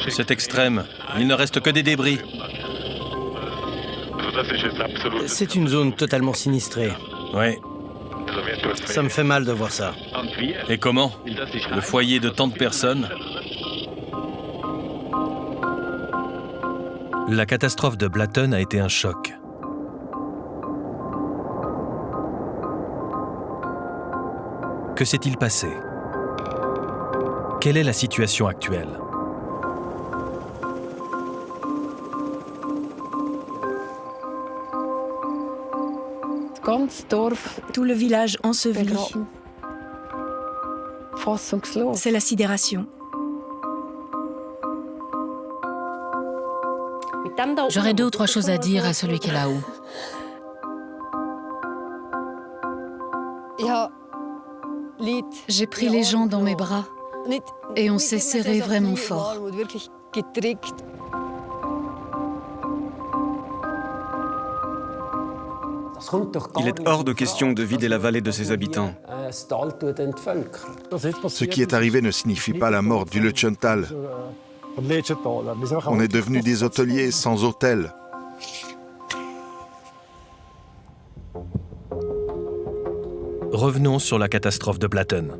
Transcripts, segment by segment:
C'est extrême. Il ne reste que des débris. C'est une zone totalement sinistrée. Oui. Ça me fait mal de voir ça. Et comment? Le foyer de tant de personnes? La catastrophe de Blatten a été un choc. Que s'est-il passé? Quelle est la situation actuelle? Tout le village enseveli. C'est la sidération. J'aurais 2 ou 3 choses à dire à celui qui est là-haut. J'ai pris les gens dans mes bras et on s'est serré vraiment fort. Il est hors de question de vider la vallée de ses habitants. Ce qui est arrivé ne signifie pas la mort du Lötschental. On est devenus des hôteliers sans hôtel. Revenons sur la catastrophe de Blatten.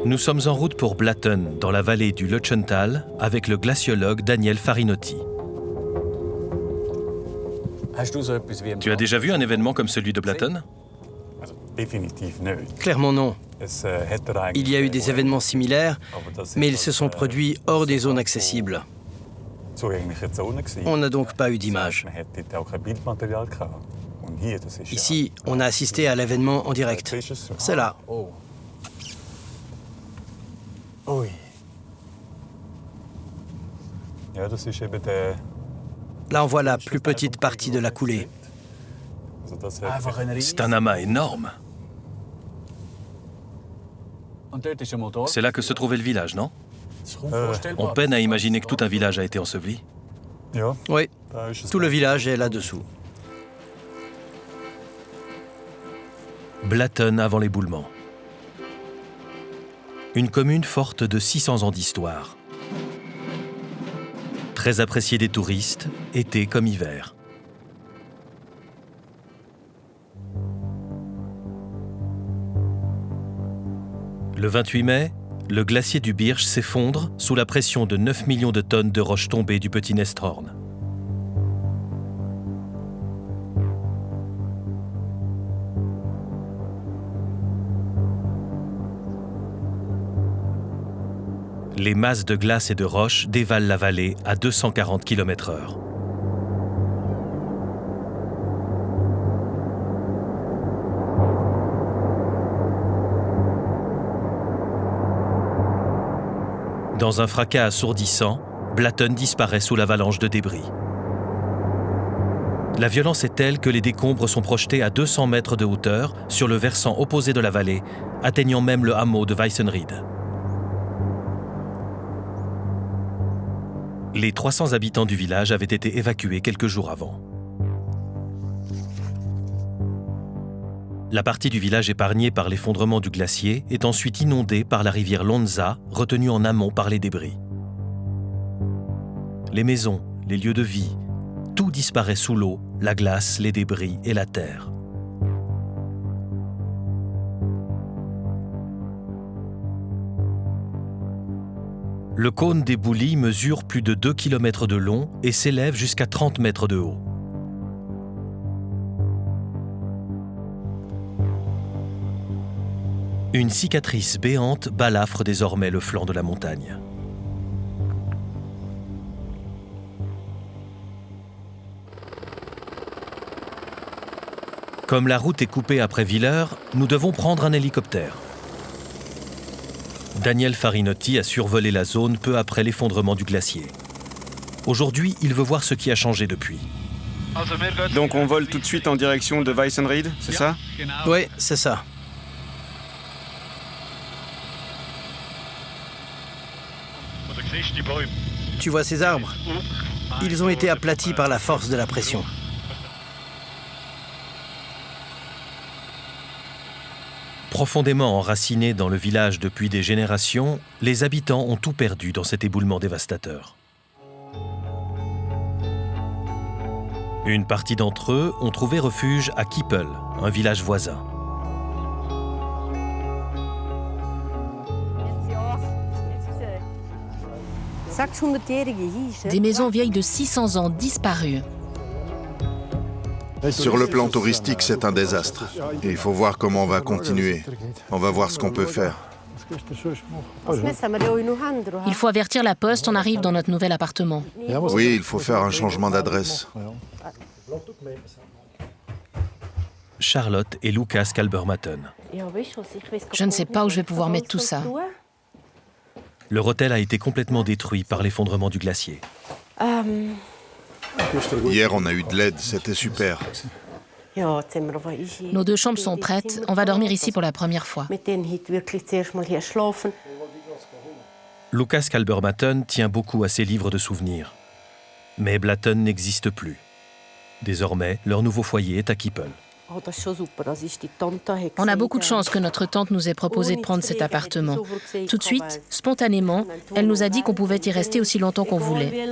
Nous sommes en route pour Blatten, dans la vallée du Lötschental, avec le glaciologue Daniel Farinotti. Tu as déjà vu un événement comme celui de Blatten? Clairement non. Il y a eu des événements similaires, mais ils se sont produits hors des zones accessibles. On n'a donc pas eu d'image. Ici, on a assisté à l'événement en direct. C'est là. Là, on voit la plus petite partie de la coulée. C'est un amas énorme. C'est là que se trouvait le village, non? On peine à imaginer que tout un village a été enseveli. Oui, tout le village est là-dessous. Blatten avant l'éboulement. Une commune forte de 600 ans d'histoire. Très appréciée des touristes, été comme hiver. Le 28 mai, le glacier du Birch s'effondre sous la pression de 9 millions de tonnes de roches tombées du petit Nesthorn. Les masses de glace et de roches dévalent la vallée à 240 km/h. Dans un fracas assourdissant, Blatten disparaît sous l'avalanche de débris. La violence est telle que les décombres sont projetés à 200 mètres de hauteur sur le versant opposé de la vallée, atteignant même le hameau de Weissenried. Les 300 habitants du village avaient été évacués quelques jours avant. La partie du village épargnée par l'effondrement du glacier est ensuite inondée par la rivière Lonza, retenue en amont par les débris. Les maisons, les lieux de vie, tout disparaît sous l'eau, la glace, les débris et la terre. Le cône des Boulis mesure plus de 2 km de long et s'élève jusqu'à 30 mètres de haut. Une cicatrice béante balafre désormais le flanc de la montagne. Comme la route est coupée après Villers, nous devons prendre un hélicoptère. Daniel Farinotti a survolé la zone peu après l'effondrement du glacier. Aujourd'hui, il veut voir ce qui a changé depuis. Donc on vole tout de suite en direction de Weissenried, c'est ça? Oui, c'est ça. Tu vois ces arbres? Ils ont été aplatis par la force de la pression. Profondément enracinés dans le village depuis des générations, les habitants ont tout perdu dans cet éboulement dévastateur. Une partie d'entre eux ont trouvé refuge à Kippel, un village voisin. Des maisons vieilles de 600 ans disparues. Sur le plan touristique, c'est un désastre. Et il faut voir comment on va continuer. On va voir ce qu'on peut faire. Il faut avertir la poste, on arrive dans notre nouvel appartement. Oui, il faut faire un changement d'adresse. Charlotte et Lucas Kalbermatten. Je ne sais pas où je vais pouvoir mettre tout ça. Leur hôtel a été complètement détruit par l'effondrement du glacier. Hier, on a eu de l'aide, c'était super. Nos 2 chambres sont prêtes, on va dormir ici pour la première fois. Lucas Kalbermatten tient beaucoup à ses livres de souvenirs. Mais Blatten n'existe plus. Désormais, leur nouveau foyer est à Kippel. On a beaucoup de chance que notre tante nous ait proposé de prendre cet appartement. Tout de suite, spontanément, elle nous a dit qu'on pouvait y rester aussi longtemps qu'on voulait.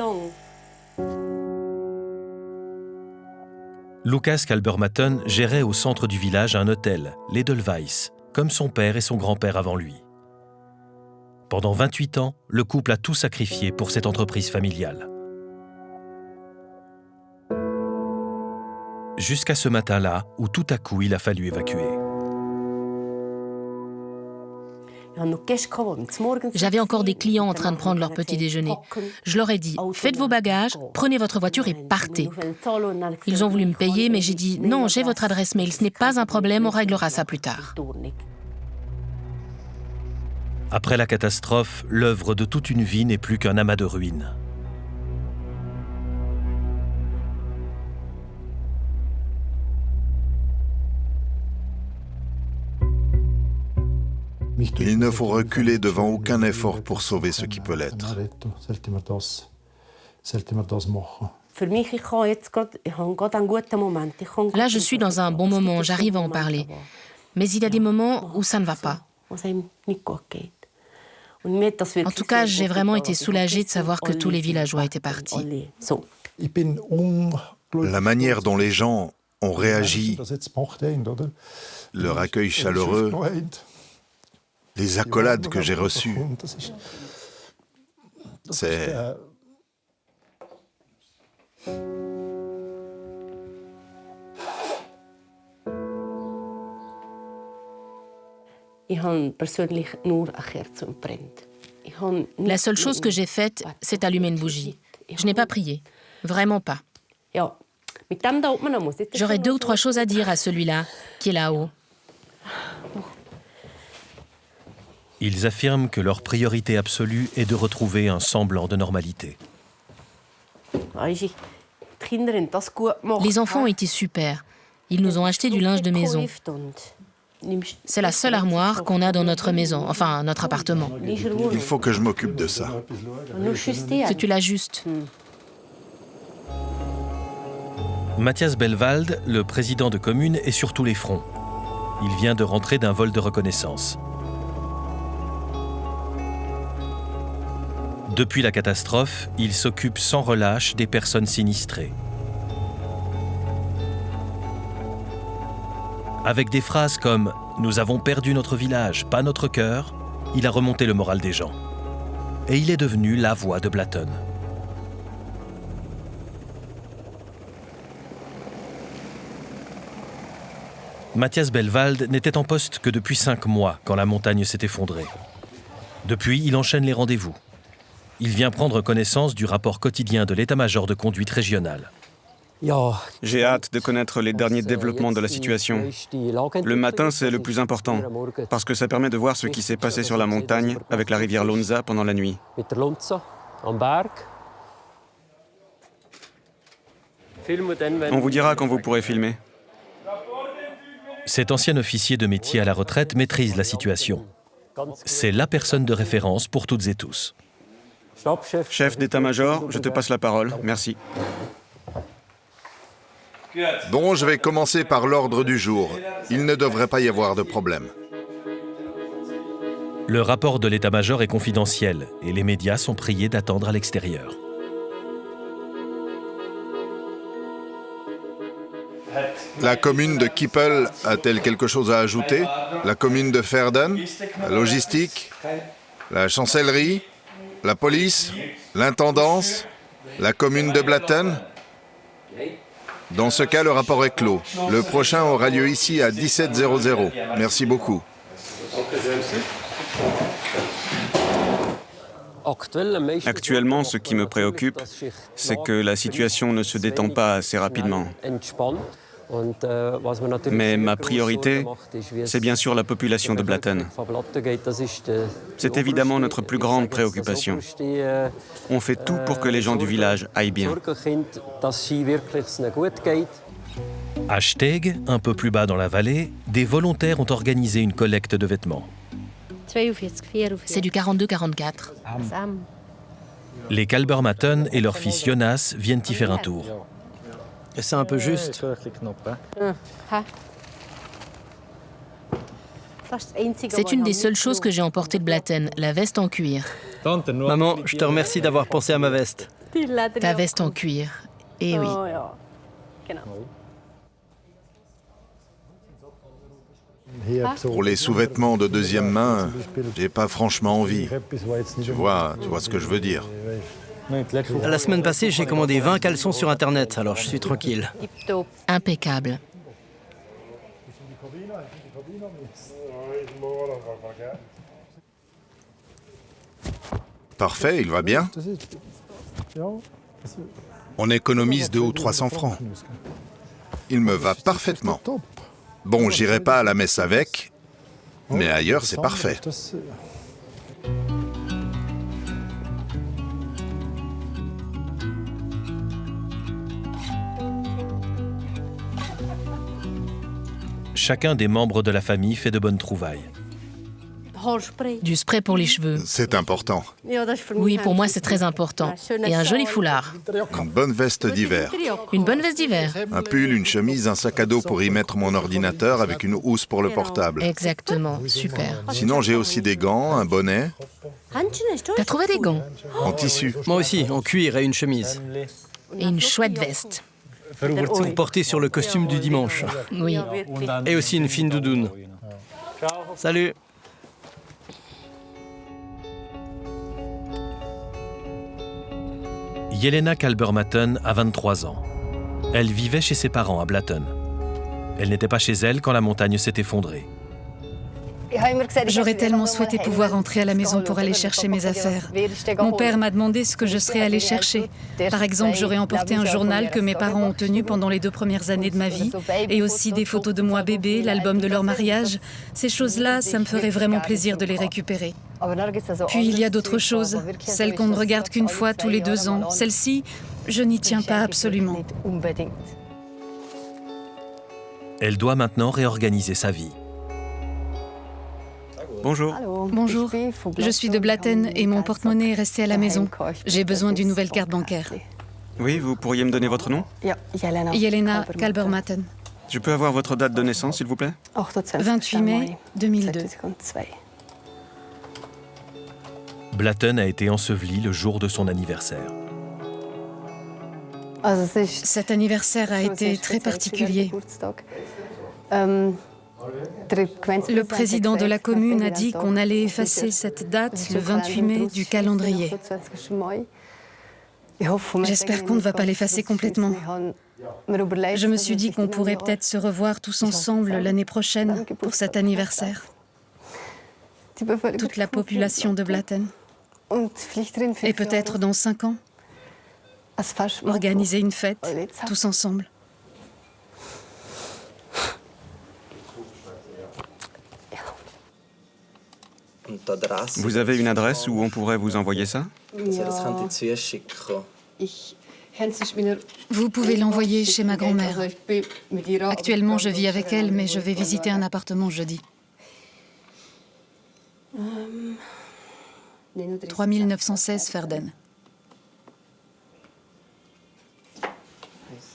Lucas Kalbermatten gérait au centre du village un hôtel, l'Edelweiss, comme son père et son grand-père avant lui. Pendant 28 ans, le couple a tout sacrifié pour cette entreprise familiale. Jusqu'à ce matin-là, où tout à coup il a fallu évacuer. J'avais encore des clients en train de prendre leur petit déjeuner. Je leur ai dit, faites vos bagages, prenez votre voiture et partez. Ils ont voulu me payer, mais j'ai dit, non, j'ai votre adresse mail, ce n'est pas un problème, on réglera ça plus tard. Après la catastrophe, l'œuvre de toute une vie n'est plus qu'un amas de ruines. Il ne faut reculer devant aucun effort pour sauver ce qui peut l'être. Là, je suis dans un bon moment, j'arrive à en parler. Mais il y a des moments où ça ne va pas. En tout cas, j'ai vraiment été soulagée de savoir que tous les villageois étaient partis. La manière dont les gens ont réagi, leur accueil chaleureux, les accolades que j'ai reçues, c'est... La seule chose que j'ai faite, c'est allumer une bougie. Je n'ai pas prié. Vraiment pas. J'aurais 2 ou 3 choses à dire à celui-là, qui est là-haut. Ils affirment que leur priorité absolue est de retrouver un semblant de normalité. Les enfants ont été super. Ils nous ont acheté du linge de maison. C'est la seule armoire qu'on a dans notre maison, enfin notre appartement. Il faut que je m'occupe de ça. Que tu l'ajustes. Matthias Bellwald, le président de commune, est sur tous les fronts. Il vient de rentrer d'un vol de reconnaissance. Depuis la catastrophe, il s'occupe sans relâche des personnes sinistrées. Avec des phrases comme « Nous avons perdu notre village, pas notre cœur », il a remonté le moral des gens. Et il est devenu la voix de Blatten. Matthias Bellwald n'était en poste que depuis 5 mois quand la montagne s'est effondrée. Depuis, il enchaîne les rendez-vous. Il vient prendre connaissance du rapport quotidien de l'état-major de conduite régionale. J'ai hâte de connaître les derniers développements de la situation. Le matin, c'est le plus important, parce que ça permet de voir ce qui s'est passé sur la montagne avec la rivière Lonza pendant la nuit. On vous dira quand vous pourrez filmer. Cet ancien officier de métier à la retraite maîtrise la situation. C'est la personne de référence pour toutes et tous. Chef d'état-major, je te passe la parole. Merci. Bon, je vais commencer par l'ordre du jour. Il ne devrait pas y avoir de problème. Le rapport de l'état-major est confidentiel et les médias sont priés d'attendre à l'extérieur. La commune de Kippel a-t-elle quelque chose à ajouter? La commune de Verden? La logistique? La chancellerie? La police? L'intendance? La commune de Blatten? Dans ce cas, le rapport est clos. Le prochain aura lieu ici à 17h00. Merci beaucoup. Actuellement, ce qui me préoccupe, c'est que la situation ne se détend pas assez rapidement. Mais ma priorité, c'est bien sûr la population de Blatten. C'est évidemment notre plus grande préoccupation. On fait tout pour que les gens du village aillent bien. À Steg, un peu plus bas dans la vallée, des volontaires ont organisé une collecte de vêtements. C'est du 42-44. Les Kalbermatten et leur fils Jonas viennent y faire un tour. C'est un peu juste. C'est une des seules choses que j'ai emportées de Blatten, la veste en cuir. Maman, je te remercie d'avoir pensé à ma veste. Ta veste en cuir. Eh oui. Pour les sous-vêtements de deuxième main, j'ai pas franchement envie. Tu vois ce que je veux dire. La semaine passée, j'ai commandé 20 caleçons sur Internet, alors je suis tranquille. Impeccable. Parfait, il va bien. On économise 200 ou 300 francs. Il me va parfaitement. Bon, j'irai pas à la messe avec, mais ailleurs, c'est parfait. Chacun des membres de la famille fait de bonnes trouvailles. Du spray pour les cheveux. C'est important. Oui, pour moi, c'est très important. Et un joli foulard. Une bonne veste d'hiver. Une bonne veste d'hiver. Un pull, une chemise, un sac à dos pour y mettre mon ordinateur avec une housse pour le portable. Exactement, super. Sinon, j'ai aussi des gants, un bonnet, T'as trouvé des gants en tissu. Moi aussi, en cuir et une chemise. et une chouette veste. Pour porter sur le costume du dimanche. Oui. Et aussi une fine doudoune. Salut. Jelena Kalbermatten a 23 ans. Elle vivait chez ses parents à Blatten. Elle n'était pas chez elle quand la montagne s'est effondrée. J'aurais tellement souhaité pouvoir rentrer à la maison pour aller chercher mes affaires. Mon père m'a demandé ce que je serais allée chercher. Par exemple, j'aurais emporté un journal que mes parents ont tenu pendant les 2 premières années de ma vie, et aussi des photos de moi bébé, l'album de leur mariage. Ces choses-là, ça me ferait vraiment plaisir de les récupérer. Puis il y a d'autres choses, celles qu'on ne regarde qu'une fois tous les 2 ans. Celles-ci, je n'y tiens pas absolument. Elle doit maintenant réorganiser sa vie. Bonjour. Bonjour, je suis de Blatten et mon porte-monnaie est resté à la maison. J'ai besoin d'une nouvelle carte bancaire. Oui, vous pourriez me donner votre nom? Jelena Kalbermatten, Je peux avoir votre date de naissance, s'il vous plaît? 28 mai 2002. Blatten a été enseveli le jour de son anniversaire. Cet anniversaire a été très particulier. Le président de la commune a dit qu'on allait effacer cette date, le 28 mai, du calendrier. J'espère qu'on ne va pas l'effacer complètement. Je me suis dit qu'on pourrait peut-être se revoir tous ensemble l'année prochaine pour cet anniversaire. Toute la population de Blatten. Et peut-être dans 5 ans, organiser une fête, tous ensemble. Vous avez une adresse où on pourrait vous envoyer ça? Vous pouvez l'envoyer chez ma grand-mère. Actuellement, je vis avec elle, mais je vais visiter un appartement jeudi. 3916 Verden.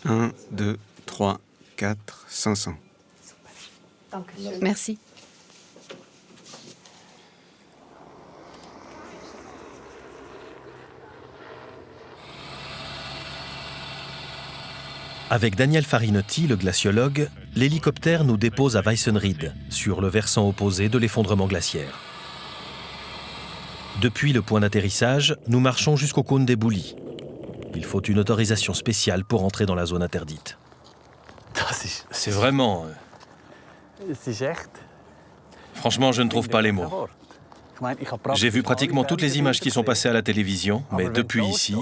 1, 2, 3, 4, 500. Merci. Avec Daniel Farinotti, le glaciologue, l'hélicoptère nous dépose à Weissenried, sur le versant opposé de l'effondrement glaciaire. Depuis le point d'atterrissage, nous marchons jusqu'au cône des Boulis. Il faut une autorisation spéciale pour entrer dans la zone interdite. C'est vraiment... Franchement, je ne trouve pas les mots. J'ai vu pratiquement toutes les images qui sont passées à la télévision, mais depuis ici...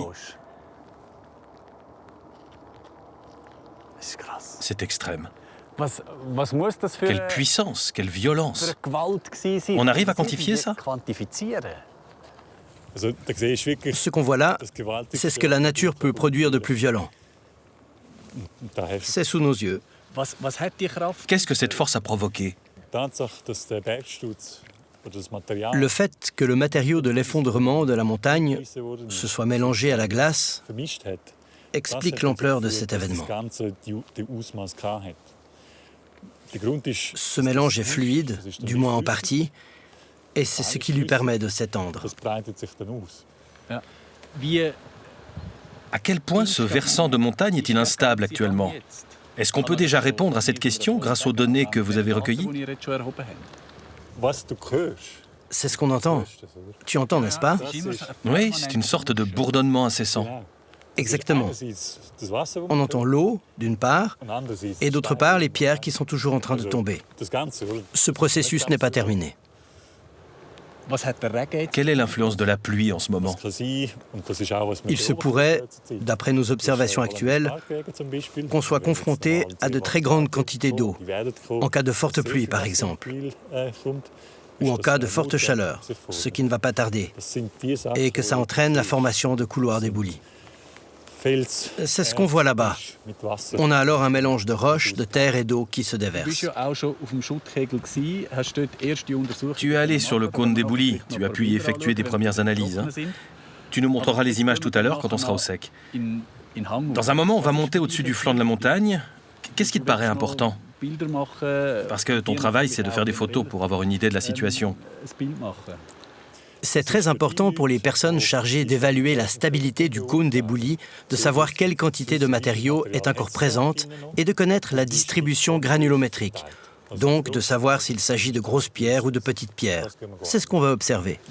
C'est extrême. Quelle puissance, quelle violence. On arrive à quantifier ça? Ce qu'on voit là, c'est ce que la nature peut produire de plus violent. C'est sous nos yeux. Qu'est-ce que cette force a provoqué? Le fait que le matériau de l'effondrement de la montagne se soit mélangé à la glace explique l'ampleur de cet événement. Ce mélange est fluide, du moins en partie, et c'est ce qui lui permet de s'étendre. À quel point ce versant de montagne est-il instable actuellement? Est-ce qu'on peut déjà répondre à cette question grâce aux données que vous avez recueillies? C'est ce qu'on entend. Tu entends, n'est-ce pas? Oui, c'est une sorte de bourdonnement incessant. Exactement. On entend l'eau, d'une part, et d'autre part, les pierres qui sont toujours en train de tomber. Ce processus n'est pas terminé. Quelle est l'influence de la pluie en ce moment? Il se pourrait, d'après nos observations actuelles, qu'on soit confronté à de très grandes quantités d'eau, en cas de forte pluie par exemple, ou en cas de forte chaleur, ce qui ne va pas tarder, et que ça entraîne la formation de couloirs d'éboulis. C'est ce qu'on voit là-bas. On a alors un mélange de roches, de terre et d'eau qui se déverse. Tu es allé sur le cône des Boulis, tu as pu y effectuer des premières analyses. Hein. Tu nous montreras les images tout à l'heure quand on sera au sec. Dans un moment, on va monter au-dessus du flanc de la montagne. Qu'est-ce qui te paraît important? Parce que ton travail, c'est de faire des photos pour avoir une idée de la situation. C'est très important pour les personnes chargées d'évaluer la stabilité du cône d'éboulis, de savoir quelle quantité de matériau est encore présente et de connaître la distribution granulométrique. Donc de savoir s'il s'agit de grosses pierres ou de petites pierres. C'est ce qu'on va observer.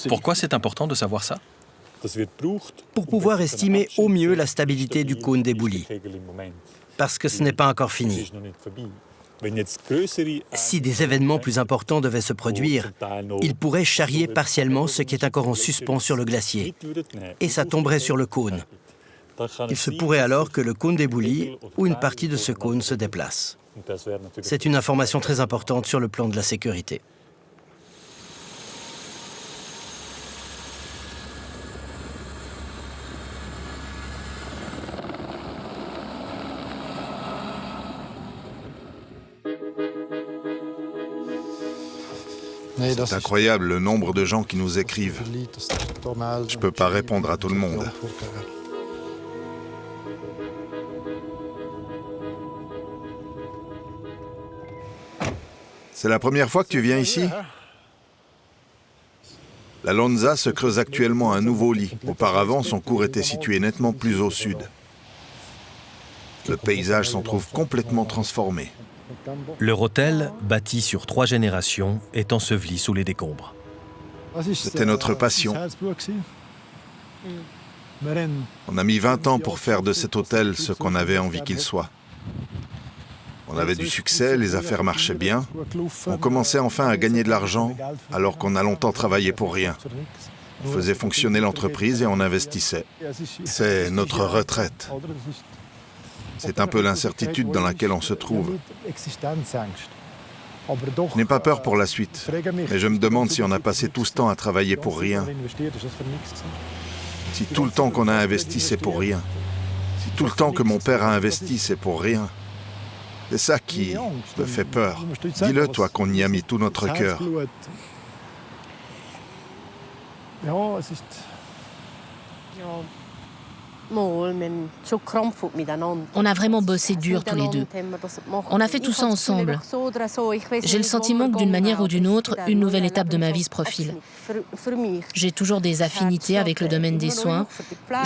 Pourquoi c'est important de savoir ça? Pour pouvoir estimer au mieux la stabilité du cône d'éboulis. Parce que ce n'est pas encore fini. Si des événements plus importants devaient se produire, ils pourraient charrier partiellement ce qui est encore en suspens sur le glacier, et ça tomberait sur le cône. Il se pourrait alors que le cône d'éboulis ou une partie de ce cône se déplace. C'est une information très importante sur le plan de la sécurité. C'est incroyable le nombre de gens qui nous écrivent. Je ne peux pas répondre à tout le monde. C'est la première fois que tu viens ici? La Lonza se creuse actuellement un nouveau lit. Auparavant, son cours était situé nettement plus au sud. Le paysage s'en trouve complètement transformé. Leur hôtel, bâti sur 3 générations, est enseveli sous les décombres. C'était notre passion. On a mis 20 ans pour faire de cet hôtel ce qu'on avait envie qu'il soit. On avait du succès, les affaires marchaient bien. On commençait enfin à gagner de l'argent, alors qu'on a longtemps travaillé pour rien. On faisait fonctionner l'entreprise et on investissait. C'est notre retraite. C'est un peu l'incertitude dans laquelle on se trouve. Je n'ai pas peur pour la suite, mais je me demande si on a passé tout ce temps à travailler pour rien. Si tout le temps qu'on a investi, c'est pour rien. Si tout le temps que mon père a investi, c'est pour rien. C'est ça qui me fait peur. Dis-le, toi, qu'on y a mis tout notre cœur. On a vraiment bossé dur tous les deux. On a fait tout ça ensemble. J'ai le sentiment que d'une manière ou d'une autre, une nouvelle étape de ma vie se profile. J'ai toujours des affinités avec le domaine des soins.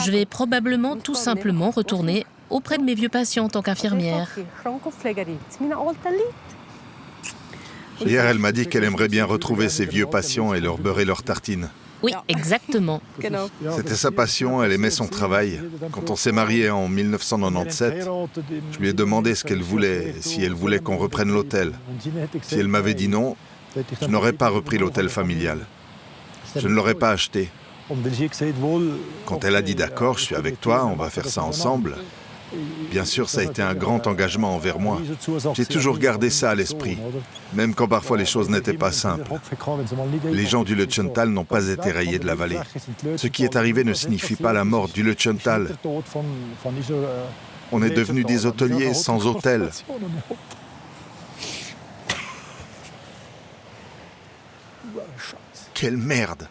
Je vais probablement tout simplement retourner auprès de mes vieux patients en tant qu'infirmière. Hier, elle m'a dit qu'elle aimerait bien retrouver ses vieux patients et leur beurrer leurs tartines. Oui, exactement. C'était sa passion, elle aimait son travail. Quand on s'est mariés en 1997, je lui ai demandé ce qu'elle voulait, si elle voulait qu'on reprenne l'hôtel. Si elle m'avait dit non, je n'aurais pas repris l'hôtel familial. Je ne l'aurais pas acheté. Quand elle a dit d'accord, je suis avec toi, on va faire ça ensemble. Bien sûr, ça a été un grand engagement envers moi. J'ai toujours gardé ça à l'esprit, même quand parfois les choses n'étaient pas simples. Les gens du Lötschental n'ont pas été rayés de la vallée. Ce qui est arrivé ne signifie pas la mort du Lötschental. On est devenus des hôteliers sans hôtel. Quelle merde!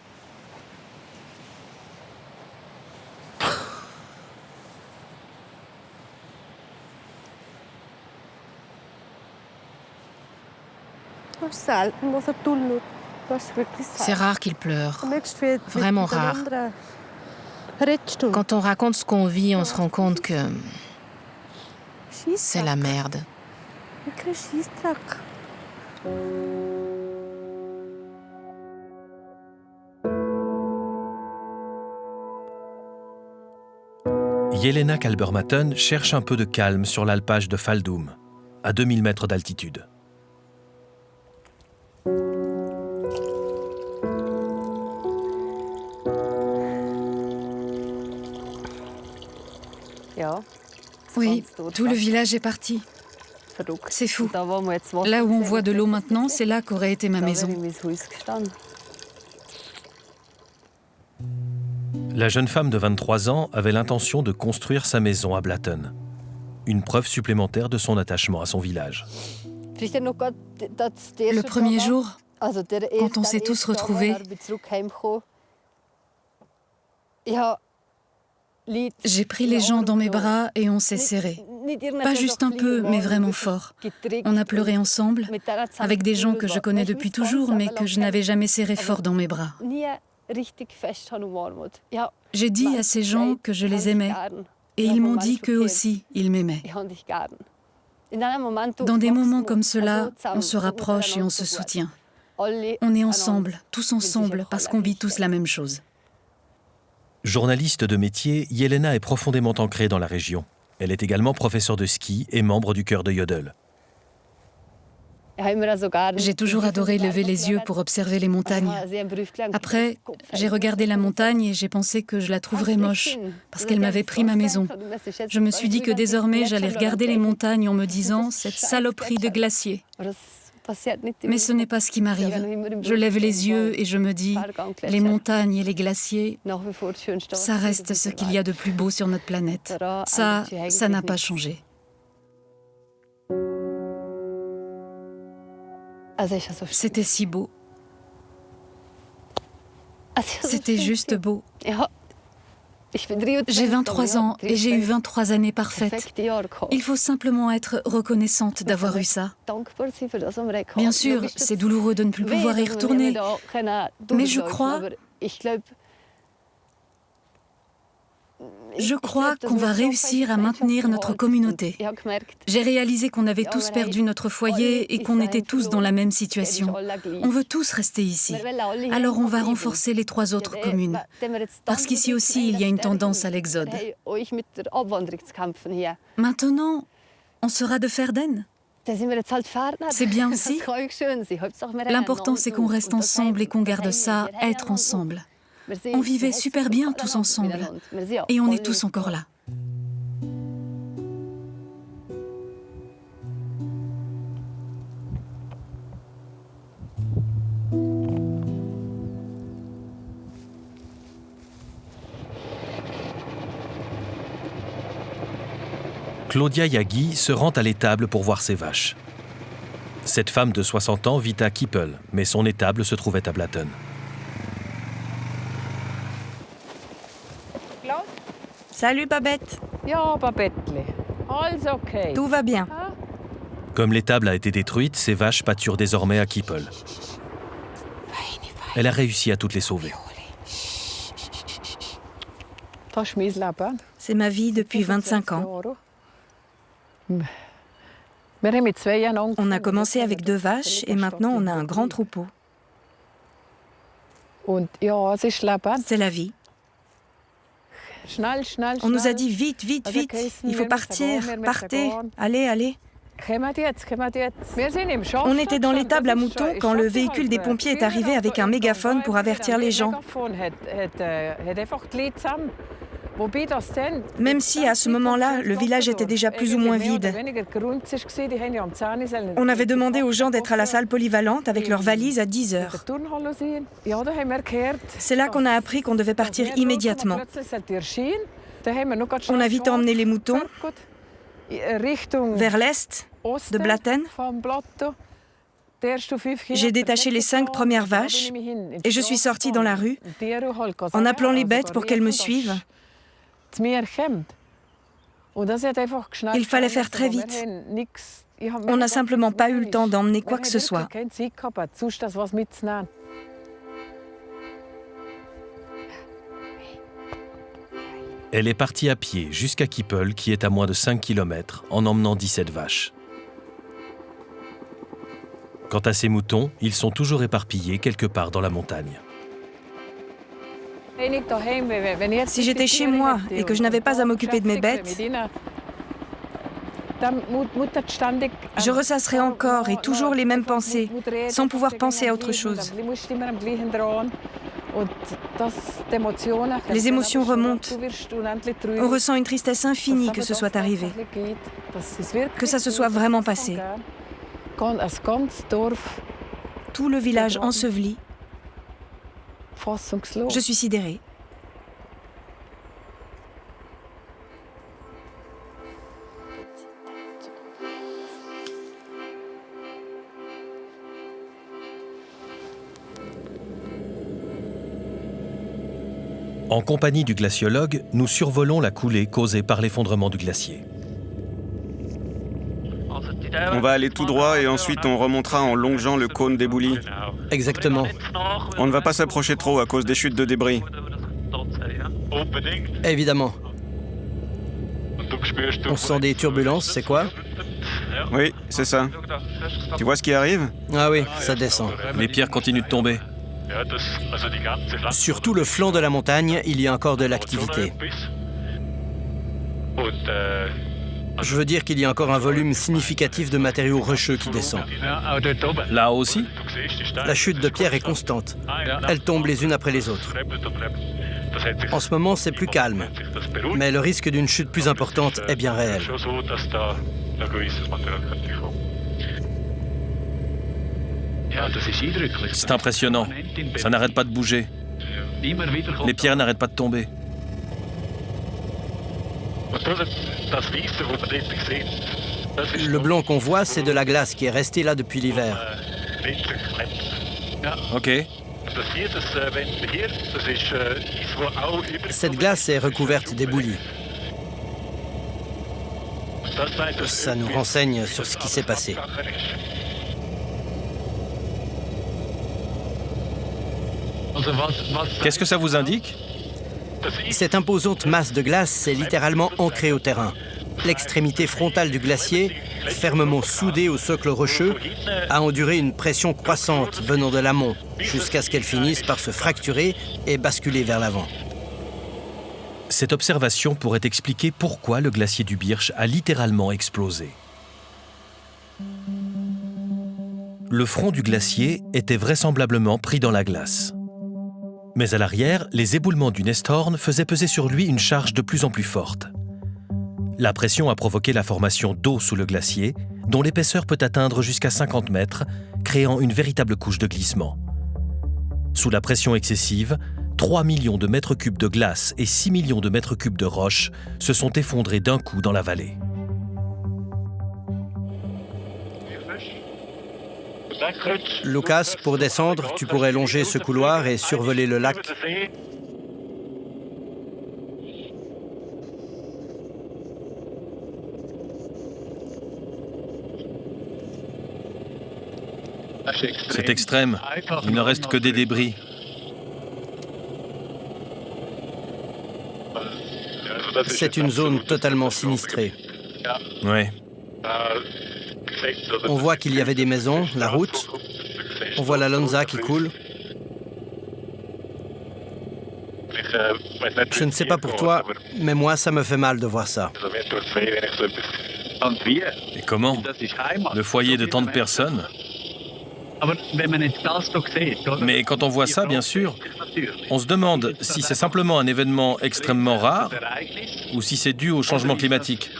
C'est rare qu'il pleure. Vraiment rare. Quand on raconte ce qu'on vit, on se rend compte que c'est la merde. Jelena Kalbermatten cherche un peu de calme sur l'alpage de Faldum, à 2000 mètres d'altitude. Oui, tout le village est parti. C'est fou. Là où on voit de l'eau maintenant, c'est là qu'aurait été ma maison. La jeune femme de 23 ans avait l'intention de construire sa maison à Blatten. Une preuve supplémentaire de son attachement à son village. Le premier jour, quand on s'est tous retrouvés, j'ai pris les gens dans mes bras et on s'est serrés. Pas juste un peu, mais vraiment fort. On a pleuré ensemble, avec des gens que je connais depuis toujours, mais que je n'avais jamais serrés fort dans mes bras. J'ai dit à ces gens que je les aimais, et ils m'ont dit qu'eux aussi, ils m'aimaient. Dans des moments comme cela, on se rapproche et on se soutient. On est ensemble, tous ensemble, parce qu'on vit tous la même chose. Journaliste de métier, Jelena est profondément ancrée dans la région. Elle est également professeure de ski et membre du chœur de Jodel. J'ai toujours adoré lever les yeux pour observer les montagnes. Après, j'ai regardé la montagne et j'ai pensé que je la trouverais moche, parce qu'elle m'avait pris ma maison. Je me suis dit que désormais, j'allais regarder les montagnes en me disant « cette saloperie de glacier ». Mais ce n'est pas ce qui m'arrive. Je lève les yeux et je me dis « les montagnes et les glaciers, ça reste ce qu'il y a de plus beau sur notre planète. Ça n'a pas changé. » C'était si beau. C'était juste beau. J'ai 23 ans et j'ai eu 23 années parfaites. Il faut simplement être reconnaissante d'avoir eu ça. Bien sûr, c'est douloureux de ne plus pouvoir y retourner, mais je crois qu'on va réussir à maintenir notre communauté. J'ai réalisé qu'on avait tous perdu notre foyer et qu'on était tous dans la même situation. On veut tous rester ici. Alors on va renforcer les 3 autres communes. Parce qu'ici aussi, il y a une tendance à l'exode. Maintenant, on sera de Verden. C'est bien aussi. L'important, c'est qu'on reste ensemble et qu'on garde ça, être ensemble. On vivait super bien tous ensemble, et on est tous encore là. Claudia Yagi se rend à l'étable pour voir ses vaches. Cette femme de 60 ans vit à Kippel, mais son étable se trouvait à Blatten. Salut Babette. Tout va bien. Comme l'étable a été détruite, ses vaches pâturent désormais à Kippel. Elle a réussi à toutes les sauver. C'est ma vie depuis 25 ans. On a commencé avec 2 vaches et maintenant on a un grand troupeau. C'est la vie. On nous a dit vite, vite, vite, il faut partir, partez, allez, allez. On était dans l'étable à moutons quand le véhicule des pompiers est arrivé avec un mégaphone pour avertir les gens. Même si à ce moment-là, le village était déjà plus ou moins vide. On avait demandé aux gens d'être à la salle polyvalente avec leurs valises à 10 heures. C'est là qu'on a appris qu'on devait partir immédiatement. On a vite emmené les moutons vers l'est de Blatten. J'ai détaché les 5 premières vaches et je suis sortie dans la rue en appelant les bêtes pour qu'elles me suivent. Il fallait faire très vite. On n'a simplement pas eu le temps d'emmener quoi que ce soit. Elle est partie à pied jusqu'à Kippel, qui est à moins de 5 km, en emmenant 17 vaches. Quant à ces moutons, ils sont toujours éparpillés quelque part dans la montagne. Si j'étais chez moi et que je n'avais pas à m'occuper de mes bêtes, je ressasserais encore et toujours les mêmes pensées, sans pouvoir penser à autre chose. Les émotions remontent. On ressent une tristesse infinie que ce soit arrivé, que ça se soit vraiment passé. Tout le village enseveli. Je suis sidérée. En compagnie du glaciologue, nous survolons la coulée causée par l'effondrement du glacier. On va aller tout droit et ensuite on remontera en longeant le cône d'éboulis. Exactement. On ne va pas s'approcher trop à cause des chutes de débris. Évidemment. On sent des turbulences, c'est quoi? Oui, c'est ça. Tu vois ce qui arrive? Ah oui, ça descend. Les pierres continuent de tomber. Sur tout le flanc de la montagne, il y a encore de l'activité. Je veux dire qu'il y a encore un volume significatif de matériaux rocheux qui descend. Là aussi? La chute de pierres est constante. Elles tombent les unes après les autres. En ce moment, c'est plus calme. Mais le risque d'une chute plus importante est bien réel. C'est impressionnant. Ça n'arrête pas de bouger. Les pierres n'arrêtent pas de tomber. Le blanc qu'on voit, c'est de la glace qui est restée là depuis l'hiver. Ok. Cette glace est recouverte d'éboulis. Ça nous renseigne sur ce qui s'est passé. Qu'est-ce que ça vous indique? Cette imposante masse de glace s'est littéralement ancrée au terrain. L'extrémité frontale du glacier, fermement soudée au socle rocheux, a enduré une pression croissante venant de l'amont, jusqu'à ce qu'elle finisse par se fracturer et basculer vers l'avant. Cette observation pourrait expliquer pourquoi le glacier du Birch a littéralement explosé. Le front du glacier était vraisemblablement pris dans la glace. Mais à l'arrière, les éboulements du Nesthorn faisaient peser sur lui une charge de plus en plus forte. La pression a provoqué la formation d'eau sous le glacier, dont l'épaisseur peut atteindre jusqu'à 50 mètres, créant une véritable couche de glissement. Sous la pression excessive, 3 millions de mètres cubes de glace et 6 millions de mètres cubes de roches se sont effondrés d'un coup dans la vallée. Lucas, pour descendre, tu pourrais longer ce couloir et survoler le lac. C'est extrême. Il ne reste que des débris. C'est une zone totalement sinistrée. Ouais. On voit qu'il y avait des maisons, la route. On voit la Lonza qui coule. Je ne sais pas pour toi, mais moi, ça me fait mal de voir ça. Et comment? Le foyer de tant de personnes? Mais quand on voit ça, bien sûr, on se demande si c'est simplement un événement extrêmement rare ou si c'est dû au changement climatique.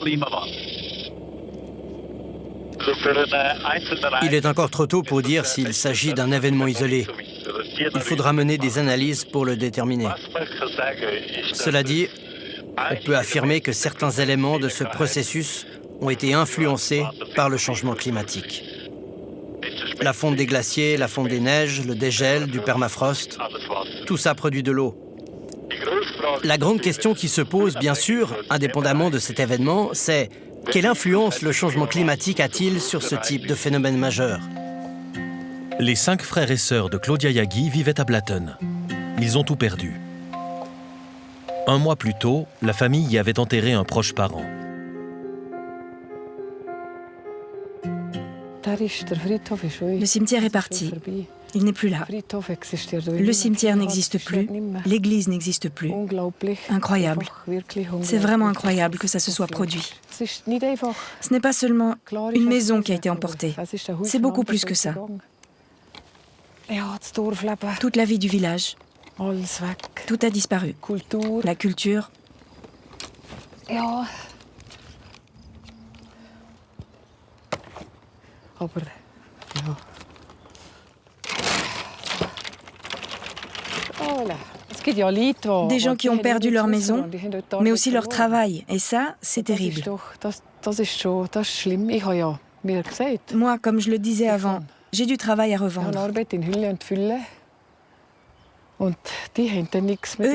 Il est encore trop tôt pour dire s'il s'agit d'un événement isolé. Il faudra mener des analyses pour le déterminer. Cela dit, on peut affirmer que certains éléments de ce processus ont été influencés par le changement climatique. La fonte des glaciers, la fonte des neiges, le dégel, du permafrost, tout ça produit de l'eau. La grande question qui se pose, bien sûr, indépendamment de cet événement, c'est quelle influence le changement climatique a-t-il sur ce type de phénomène majeur? Les 5 frères et sœurs de Claudia Yagi vivaient à Blatten. Ils ont tout perdu. Un mois plus tôt, la famille y avait enterré un proche parent. Le cimetière est parti. Il n'est plus là. Le cimetière n'existe plus. L'église n'existe plus. Incroyable. C'est vraiment incroyable que ça se soit produit. Ce n'est pas seulement une maison qui a été emportée. C'est beaucoup plus que ça. Toute la vie du village. Tout a disparu. La culture. Des gens qui ont perdu leur maison, mais aussi leur travail. Et ça, c'est terrible. Moi, comme je le disais avant, j'ai du travail à revendre. Eux,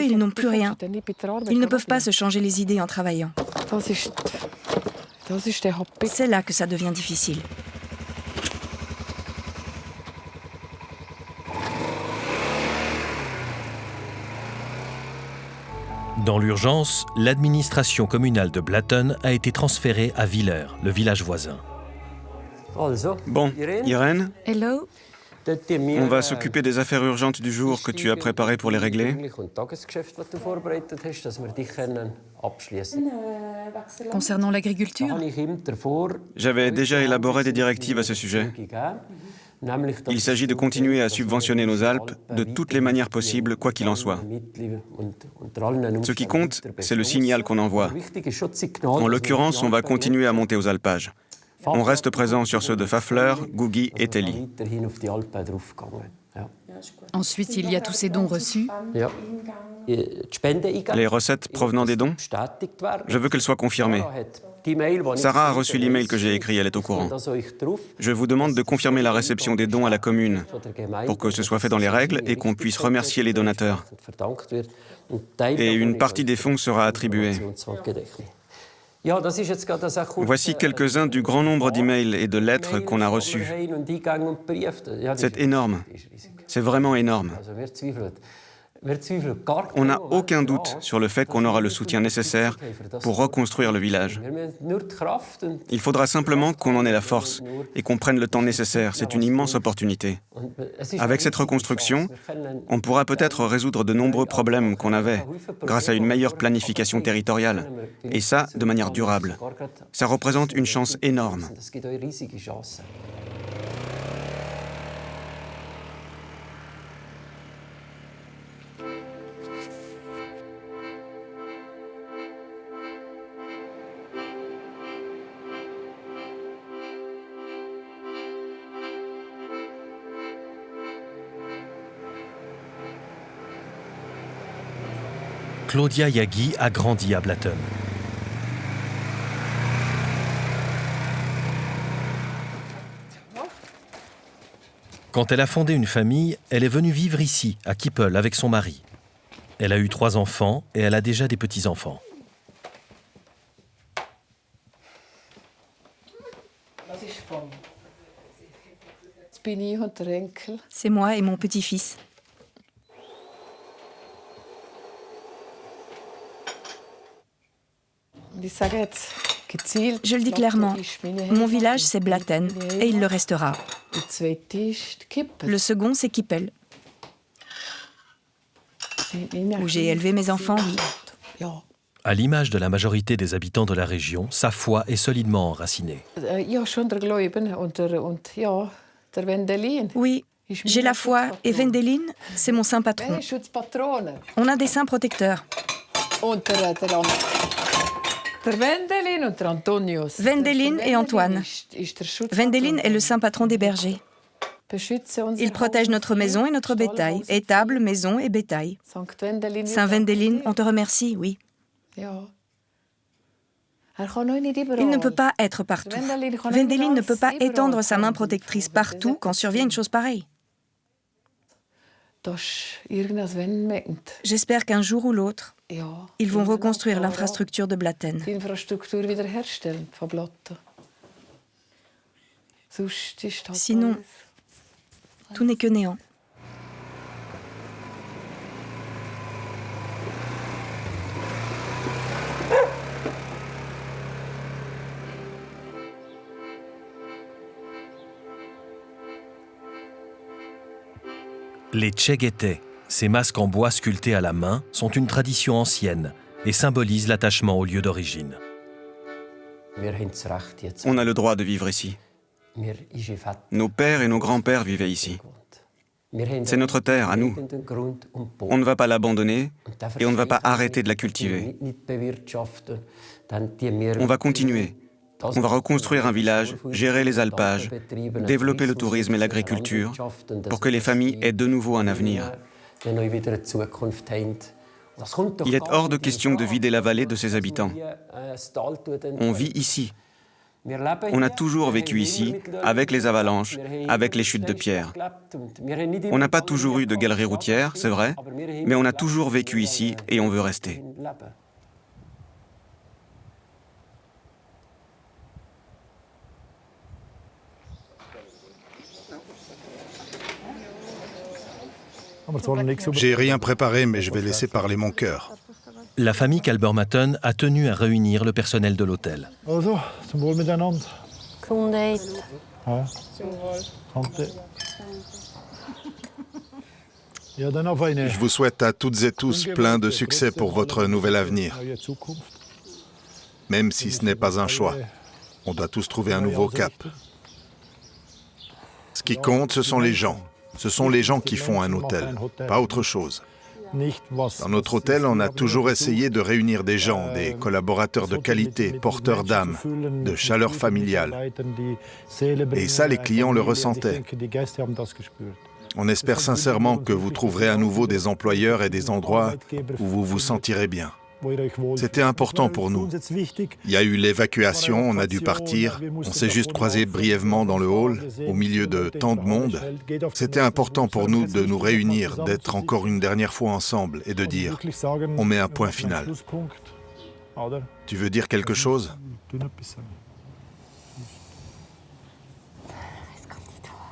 ils n'ont plus rien. Ils ne peuvent pas se changer les idées en travaillant. C'est là que ça devient difficile. Dans l'urgence, l'administration communale de Blatten a été transférée à Willer, le village voisin. Bon, Irène, Hello. on va s'occuper des affaires urgentes du jour que tu as préparées pour les régler. Concernant l'agriculture, J'avais déjà élaboré des directives à ce sujet. Il s'agit de continuer à subventionner nos Alpes de toutes les manières possibles, quoi qu'il en soit. Ce qui compte, c'est le signal qu'on envoie. En l'occurrence, on va continuer à monter aux alpages. On reste présent sur ceux de Pfaffler, Gugi et Telly. ensuite il y a tous ces dons reçus. Les recettes provenant des dons, je veux qu'elles soient confirmées. Sarah a reçu l'email que j'ai écrit, elle est au courant. Je vous demande de confirmer la réception des dons à la commune pour que ce soit fait dans les règles et qu'on puisse remercier les donateurs. Et une partie des fonds sera attribuée. Voici quelques-uns du grand nombre d'emails et de lettres qu'on a reçus. C'est énorme. C'est vraiment énorme. On n'a aucun doute sur le fait qu'on aura le soutien nécessaire pour reconstruire le village. Il faudra simplement qu'on en ait la force et qu'on prenne le temps nécessaire. C'est une immense opportunité. Avec cette reconstruction, on pourra peut-être résoudre de nombreux problèmes qu'on avait grâce à une meilleure planification territoriale. Et ça, de manière durable. Ça représente une chance énorme. Claudia Yagi a grandi à Blatten. Quand elle a fondé une famille, elle est venue vivre ici, à Kippel, avec son mari. Elle a eu 3 enfants et elle a déjà des petits-enfants. C'est moi et mon petit-fils. Je le dis clairement, mon village c'est Blatten et il le restera. Le second c'est Kippel, où j'ai élevé mes enfants, oui. À l'image de la majorité des habitants de la région, sa foi est solidement enracinée. Oui, j'ai la foi et Wendelin, c'est mon saint patron. On a des saints protecteurs. Wendelin et Antoine. Wendelin est le saint patron des bergers. Il protège notre maison et notre bétail, étable, maison et bétail. Saint Wendelin, on te remercie, oui. Il ne peut pas être partout. Wendelin ne peut pas étendre sa main protectrice partout quand survient une chose pareille. J'espère qu'un jour ou l'autre, ils vont reconstruire l'infrastructure de Blatten. Sinon, tout n'est que néant. Les tchegete, ces masques en bois sculptés à la main, sont une tradition ancienne et symbolisent l'attachement au lieu d'origine. On a le droit de vivre ici. Nos pères et nos grands-pères vivaient ici. C'est notre terre, à nous. On ne va pas l'abandonner et on ne va pas arrêter de la cultiver. On va continuer. On va reconstruire un village, gérer les alpages, développer le tourisme et l'agriculture pour que les familles aient de nouveau un avenir. Il est hors de question de vider la vallée de ses habitants. On vit ici. On a toujours vécu ici, avec les avalanches, avec les chutes de pierre. On n'a pas toujours eu de galeries routières, c'est vrai, mais on a toujours vécu ici et on veut rester. J'ai rien préparé, mais je vais laisser parler mon cœur. La famille Kalbermatten a tenu à réunir le personnel de l'hôtel. Je vous souhaite à toutes et tous plein de succès pour votre nouvel avenir. Même si ce n'est pas un choix, on doit tous trouver un nouveau cap. Ce qui compte, ce sont les gens. Ce sont les gens qui font un hôtel, pas autre chose. Dans notre hôtel, on a toujours essayé de réunir des gens, des collaborateurs de qualité, porteurs d'âme, de chaleur familiale. Et ça, les clients le ressentaient. On espère sincèrement que vous trouverez à nouveau des employeurs et des endroits où vous vous sentirez bien. C'était important pour nous. Il y a eu l'évacuation, on a dû partir. On s'est juste croisés brièvement dans le hall, au milieu de tant de monde. C'était important pour nous de nous réunir, d'être encore une dernière fois ensemble et de dire « on met un point final ». Tu veux dire quelque chose ?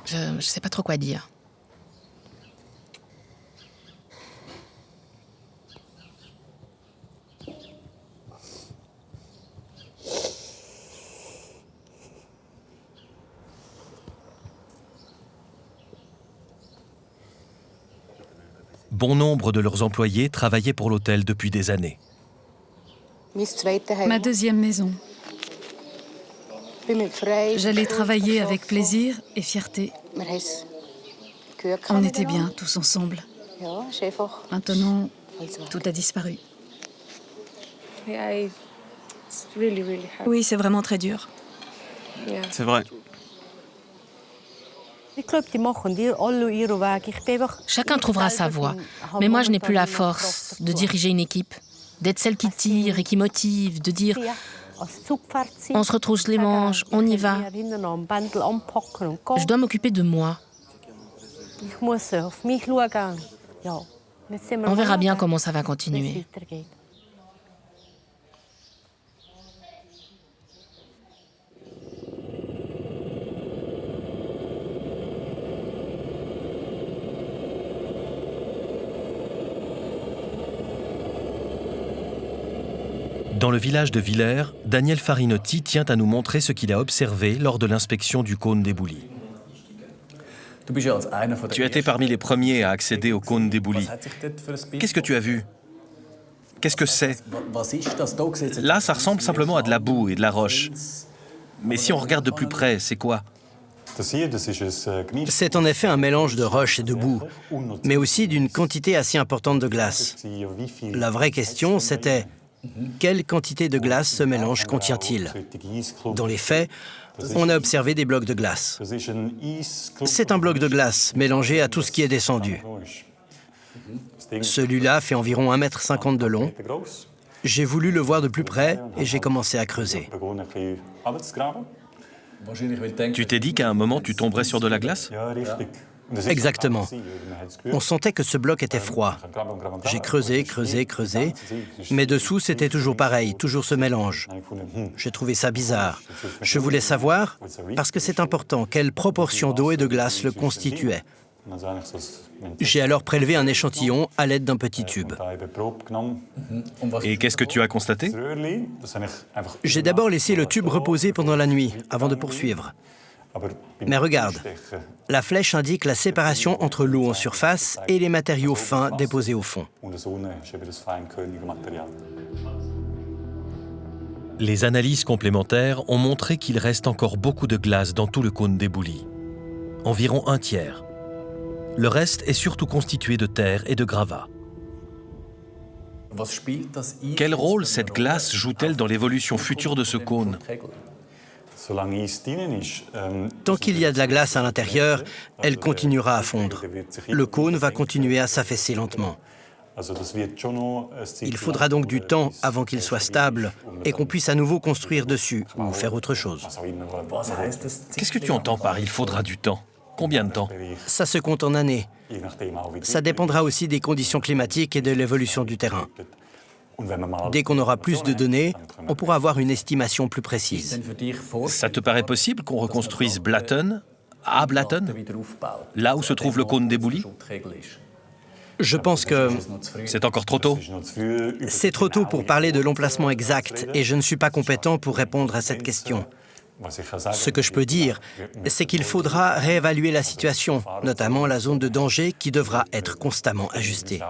Je ne sais pas trop quoi dire. Bon nombre de leurs employés travaillaient pour l'hôtel depuis des années. Ma deuxième maison. J'allais travailler avec plaisir et fierté. On était bien tous ensemble. Maintenant, tout a disparu. Oui, c'est vraiment très dur. C'est vrai. Chacun trouvera sa voie. Mais moi, je n'ai plus la force de diriger une équipe, d'être celle qui tire et qui motive, de dire « on se retrousse les manches, on y va ». Je dois m'occuper de moi. On verra bien comment ça va continuer. Dans le village de Villers, Daniel Farinotti tient à nous montrer ce qu'il a observé lors de l'inspection du cône d'éboulis. Tu as été parmi les premiers à accéder au cône d'éboulis. Qu'est-ce que tu as vu? Qu'est-ce que c'est? Là, ça ressemble simplement à de la boue et de la roche. Mais si on regarde de plus près, c'est quoi? C'est en effet un mélange de roche et de boue, mais aussi d'une quantité assez importante de glace. La vraie question, c'était quelle quantité de glace ce mélange contient-il? Dans les faits, on a observé des blocs de glace. C'est un bloc de glace mélangé à tout ce qui est descendu. Celui-là fait environ 1,50 m de long. J'ai voulu le voir de plus près et j'ai commencé à creuser. Tu t'es dit qu'à un moment, tu tomberais sur de la glace? Exactement. On sentait que ce bloc était froid. J'ai creusé, creusé, creusé, mais dessous, c'était toujours pareil, toujours ce mélange. J'ai trouvé ça bizarre. Je voulais savoir, parce que c'est important, quelle proportion d'eau et de glace le constituait. J'ai alors prélevé un échantillon à l'aide d'un petit tube. Et qu'est-ce que tu as constaté? J'ai d'abord laissé le tube reposer pendant la nuit, avant de poursuivre. Mais regarde, la flèche indique la séparation entre l'eau en surface et les matériaux fins déposés au fond. Les analyses complémentaires ont montré qu'il reste encore beaucoup de glace dans tout le cône d'éboulis. Environ un tiers. Le reste est surtout constitué de terre et de gravats. Quel rôle cette glace joue-t-elle dans l'évolution future de ce cône? Tant qu'il y a de la glace à l'intérieur, elle continuera à fondre. Le cône va continuer à s'affaisser lentement. Il faudra donc du temps avant qu'il soit stable et qu'on puisse à nouveau construire dessus ou faire autre chose. Qu'est-ce que tu entends par « il faudra du temps » ? Combien de temps? Ça se compte en années. Ça dépendra aussi des conditions climatiques et de l'évolution du terrain. Dès qu'on aura plus de données, on pourra avoir une estimation plus précise. Ça te paraît possible qu'on reconstruise Blatten, à Blatten, là où se trouve le cône d'éboulis? Je pense que c'est encore trop tôt. C'est trop tôt pour parler de l'emplacement exact et je ne suis pas compétent pour répondre à cette question. Ce que je peux dire, c'est qu'il faudra réévaluer la situation, notamment la zone de danger qui devra être constamment ajustée.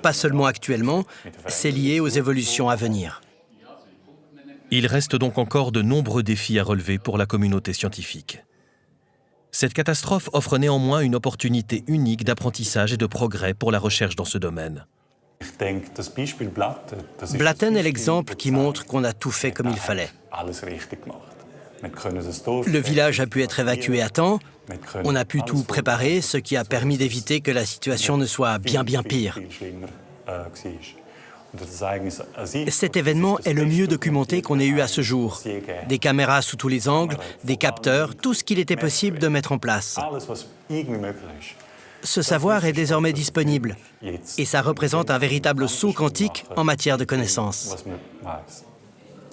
Pas seulement actuellement, c'est lié aux évolutions à venir. Il reste donc encore de nombreux défis à relever pour la communauté scientifique. Cette catastrophe offre néanmoins une opportunité unique d'apprentissage et de progrès pour la recherche dans ce domaine. Blatten est l'exemple qui montre qu'on a tout fait comme il fallait. Le village a pu être évacué à temps, on a pu tout préparer, ce qui a permis d'éviter que la situation ne soit bien pire. Cet événement est le mieux documenté qu'on ait eu à ce jour. Des caméras sous tous les angles, des capteurs, tout ce qu'il était possible de mettre en place. Ce savoir est désormais disponible et ça représente un véritable saut quantique en matière de connaissances.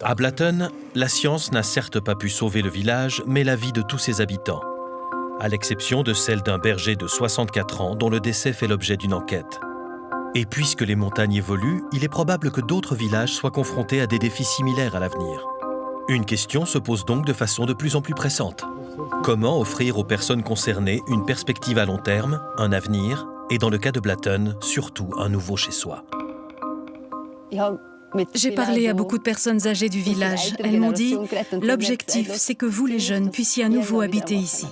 À Blatten, la science n'a certes pas pu sauver le village, mais la vie de tous ses habitants, à l'exception de celle d'un berger de 64 ans dont le décès fait l'objet d'une enquête. Et puisque les montagnes évoluent, il est probable que d'autres villages soient confrontés à des défis similaires à l'avenir. Une question se pose donc de façon de plus en plus pressante. Comment offrir aux personnes concernées une perspective à long terme, un avenir, et dans le cas de Blatten, surtout un nouveau chez-soi? J'ai parlé à beaucoup de personnes âgées du village. Elles m'ont dit « L'objectif, c'est que vous, les jeunes, puissiez à nouveau habiter ici. »